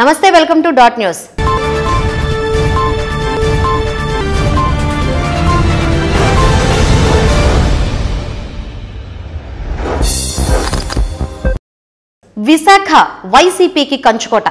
నమస్తే, welcome to dot news. Visakha వైసీపీకి కంచుకోట.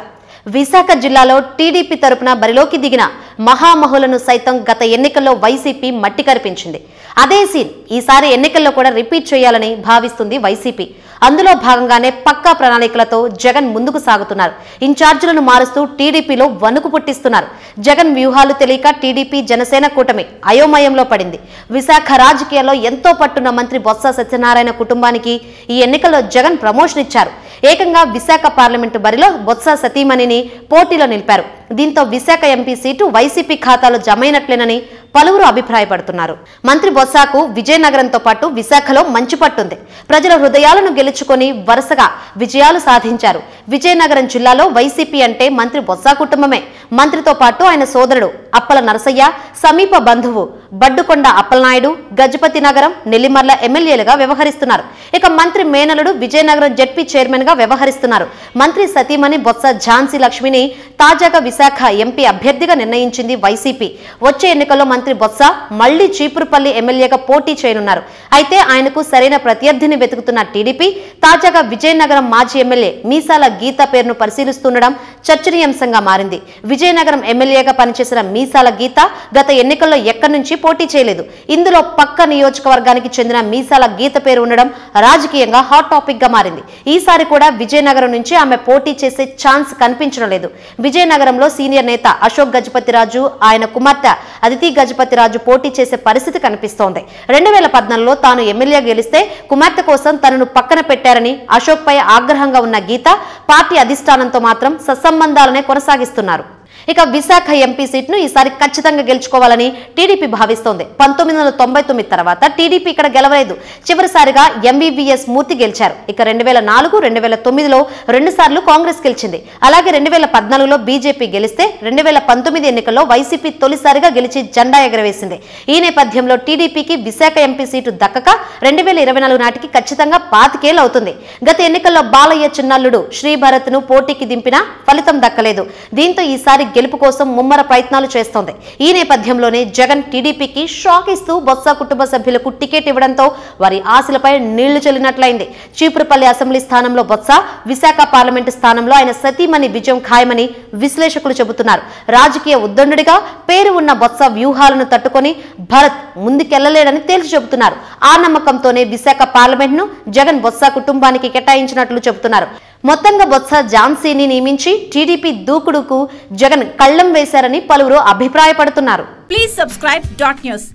విశాఖ జిల్లాలో టీడీపీ తరపున బరిలోకి దిగిన మహామహులను సైతం గత ఎన్నికల్లో వైసీపీ మట్టి కరిపించింది. అదే సీన్ ఈసారి ఎన్నికల్లో కూడా రిపీట్ చేయాలని భావిస్తుంది వైసీపీ. అందులో భాగంగానే పక్కా ప్రణాళికలతో జగన్ ముందుకు సాగుతున్నారు. ఇన్ఛార్జీలను మారుస్తూ టీడీపీలో వణుకు పుట్టిస్తున్నారు. జగన్ వ్యూహాలు తెలియక టీడీపీ జనసేన కూటమి అయోమయంలో పడింది. విశాఖ రాజకీయాల్లో ఎంతో పట్టున్న మంత్రి బొత్స సత్యనారాయణ కుటుంబానికి ఈ ఎన్నికల్లో జగన్ ప్రమోషన్ ఇచ్చారు. ఏకంగా విశాఖ పార్లమెంటు బరిలో బొత్స సతీమణిని పోటీలో నిలిపారు. దీంతో విశాఖ ఎంపీ సీటు వైసీపీ ఖాతాలో జమైనట్లేనని పలువురు అభిప్రాయపడుతున్నారు. మంత్రి బొత్సకు విజయనగరంతో పాటు విశాఖలో మంచి పట్టుంది. ప్రజల హృదయాలను గెలుచుకొని వరుసగా విజయాలు సాధించారు. విజయనగరం జిల్లాలో వైసీపీ అంటే మంత్రి బొత్స కుటుంబమే. మంత్రితో పాటు ఆయన సోదరుడు అప్పల నరసయ్య, సమీప బంధువు బడ్డుకొండ అప్పలనాయుడు గజపతి నగరం, నెల్లిమర్ల ఎమ్మెల్యేలుగా వ్యవహరిస్తున్నారు. ఇక మంత్రి మేనలుడు విజయనగరం జెడ్పీ చైర్మన్ గా వ్యవహరిస్తున్నారు. మంత్రి సతీమణి బొత్స ఝాన్సీ లక్ష్మిని తాజాగా విశాఖ ఎంపీ అభ్యర్థిగా నిర్ణయించింది వైసీపీ. వచ్చే ఎన్నికల్లో మంత్రి బొత్స మళ్లీ చీపురుపల్లి ఎమ్మెల్యేగా పోటీ చేయనున్నారు. అయితే ఆయనకు సరైన ప్రత్యర్థిని వెతుకుతున్న టీడీపీ తాజాగా విజయనగరం మాజీ ఎమ్మెల్యే మీసాల గీత పేరును పరిశీలిస్తుండడం చర్చనీయాంశంగా మారింది. విజయనగరం ఎమ్మెల్యేగా పనిచేసిన మీసాల గీత గత ఎన్నికల్లో ఎక్కడి నుంచి పోటీ చేయలేదు. ఇందులో పక్క నియోజకవర్గానికి చెందిన మీసాల గీత పేరు ఉండడం రాజకీయంగా హాట్ టాపిక్ గా మారింది. ఈసారి కూడా విజయనగరం నుంచి ఆమె పోటీ చేసే ఛాన్స్ కనిపించడం లేదు. విజయనగరంలో సీనియర్ నేత అశోక్ గజపతిరాజు, ఆయన కుమార్తె అదితి గజపతిరాజు పోటీ చేసే పరిస్థితి కనిపిస్తోంది. 2014లో తాను ఎమ్మెల్యే గెలిస్తే కుమార్తె కోసం తనను పక్కన పెట్టారని అశోక్ పై ఆగ్రహంగా ఉన్న గీత పార్టీ అధిష్టానంతో మాత్రం సత్సంబంధాలనే కొనసాగిస్తున్నారు. ఇక విశాఖ ఎంపీ సీట్ను ఈసారి ఖచ్చితంగా గెలుచుకోవాలని టీడీపీ భావిస్తోంది. 1999 తర్వాత టీడీపీ ఇక్కడ గెలవలేదు. చివరిసారిగా ఎంవీవీఎస్ మూర్తి గెలిచారు. ఇక 2004, 2009లో 2 సార్లు కాంగ్రెస్ గెలిచింది. అలాగే 2014లో బీజేపీ గెలిస్తే 2019 ఎన్నికల్లో వైసీపీ తొలిసారిగా గెలిచి జెండా ఎగరవేసింది. ఈ నేపథ్యంలో టీడీపీకి విశాఖ ఎంపీ సీటు దక్కక 2024 నాటికి ఖచ్చితంగా 25 ఏళ్లు అవుతుంది. గత ఎన్నికల్లో బాలయ్య చిన్నల్లుడు శ్రీభరత్ ను పోటీకి దింపినా ఫలితం దక్కలేదు. దీంతో ఈసారి గెలుపు కోసం ముమ్మర ప్రయత్నాలు చేస్తోంది. ఈ నేపథ్యంలోనే జగన్ టీడీపీకి షాక్ ఇస్తూ బొత్స కుటుంబ సభ్యులకు టికెట్ ఇవ్వడంతో వారి ఆశలపై నీళ్లు చల్లినట్లయింది. చీపురుపల్లి అసెంబ్లీ స్థానంలో బొత్స, విశాఖ పార్లమెంటు స్థానంలో ఆయన సతీమణి విజయం ఖాయమని విశ్లేషకులు చెబుతున్నారు. రాజకీయ ఉద్దండుడిగా పేరు ఉన్న బొత్స వ్యూహాలను తట్టుకొని భరత్ ముందుకెళ్లలేడని తేల్చి చెబుతున్నారు. ఆ నమ్మకంతోనే విశాఖ పార్లమెంట్ ను జగన్ బొత్స కుటుంబానికి కేటాయించినట్లు చెబుతున్నారు. మొత్తంగా బొత్స ఝాన్సీని నియమించి టీడీపీ దూకుడుకు జగన్ కళ్లెం వేశారని పలువురు అభిప్రాయపడుతున్నారు. Please subscribe dot news.